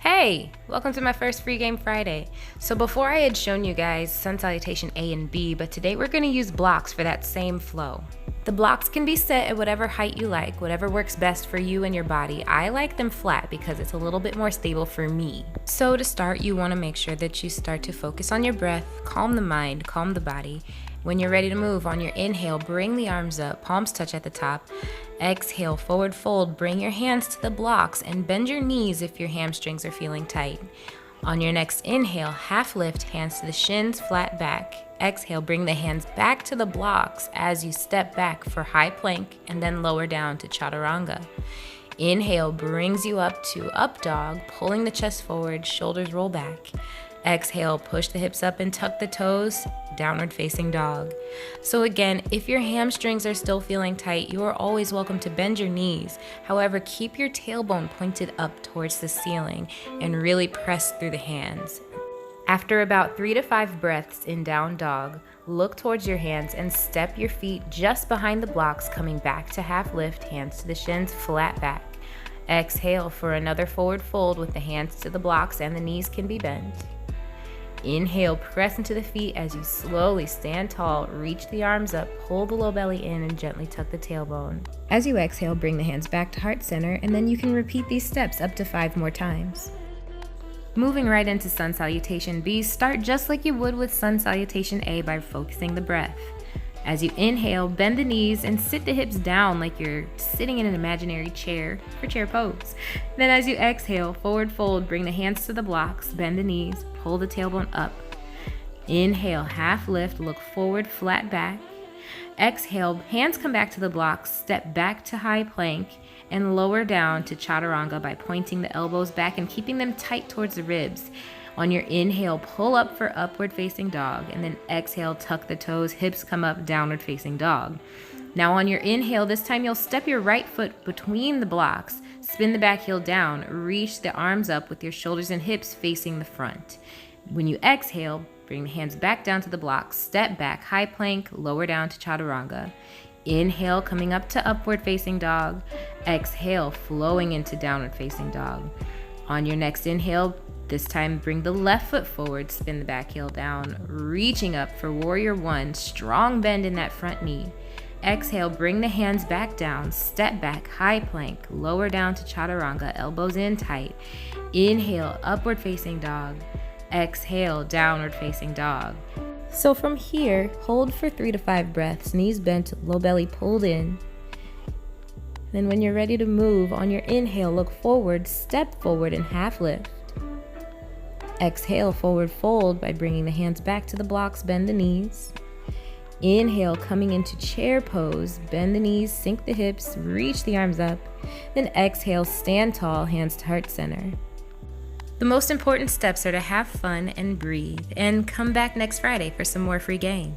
Hey, welcome to my first free game Friday. So before I had shown you guys Sun Salutation A and B, but today we're going to use blocks for that same flow. The blocks can be set at whatever height you like, whatever works best for you and your body. I like them flat because it's a little bit more stable for me. So to start, you want to make sure that you start to focus on your breath, calm the mind, calm the body. When you're ready to move, on your inhale, bring the arms up, palms touch at the top. Exhale, forward fold, bring your hands to the blocks and bend your knees if your hamstrings are feeling tight. On your next inhale, half lift, hands to the shins, flat back. Exhale, bring the hands back to the blocks as you step back for high plank and then lower down to chaturanga. Inhale brings you up to up dog, pulling the chest forward, shoulders roll back. Exhale, push the hips up and tuck the toes, downward facing dog. So again, if your hamstrings are still feeling tight, you are always welcome to bend your knees. However, keep your tailbone pointed up towards the ceiling and really press through the hands. After about 3 to 5 breaths in down dog, look towards your hands and step your feet just behind the blocks, coming back to half lift, hands to the shins, flat back. Exhale for another forward fold with the hands to the blocks and the knees can be bent. Inhale, press into the feet as you slowly stand tall, reach the arms up, pull the low belly in and gently tuck the tailbone. As you exhale, bring the hands back to heart center and then you can repeat these steps up to 5 more times. Moving right into Sun Salutation B, start just like you would with Sun Salutation A by focusing the breath. As you inhale, bend the knees and sit the hips down like you're sitting in an imaginary chair for chair pose. Then as you exhale, forward fold, bring the hands to the blocks, bend the knees, pull the tailbone up. Inhale, half lift, look forward, flat back. Exhale, hands come back to the blocks, step back to high plank, and lower down to chaturanga by pointing the elbows back and keeping them tight towards the ribs. On your inhale, pull up for upward facing dog, and then exhale, tuck the toes, hips come up, downward facing dog. Now on your inhale, this time you'll step your right foot between the blocks, spin the back heel down, reach the arms up with your shoulders and hips facing the front. When you exhale, bring the hands back down to the blocks, step back, high plank, lower down to chaturanga. Inhale, coming up to upward facing dog. Exhale, flowing into downward facing dog. On your next inhale, this time bring the left foot forward, spin the back heel down, reaching up for warrior one, strong bend in that front knee. Exhale, bring the hands back down, step back, high plank, lower down to chaturanga, elbows in tight. Inhale, upward facing dog. Exhale, downward facing dog. So from here, hold for 3 to 5 breaths, knees bent, low belly pulled in. Then when you're ready to move, on your inhale, look forward, step forward and half lift. Exhale, forward fold by bringing the hands back to the blocks, bend the knees. Inhale, coming into chair pose, bend the knees, sink the hips, reach the arms up. Then exhale, stand tall, hands to heart center. The most important steps are to have fun and breathe, and come back next Friday for some more free game.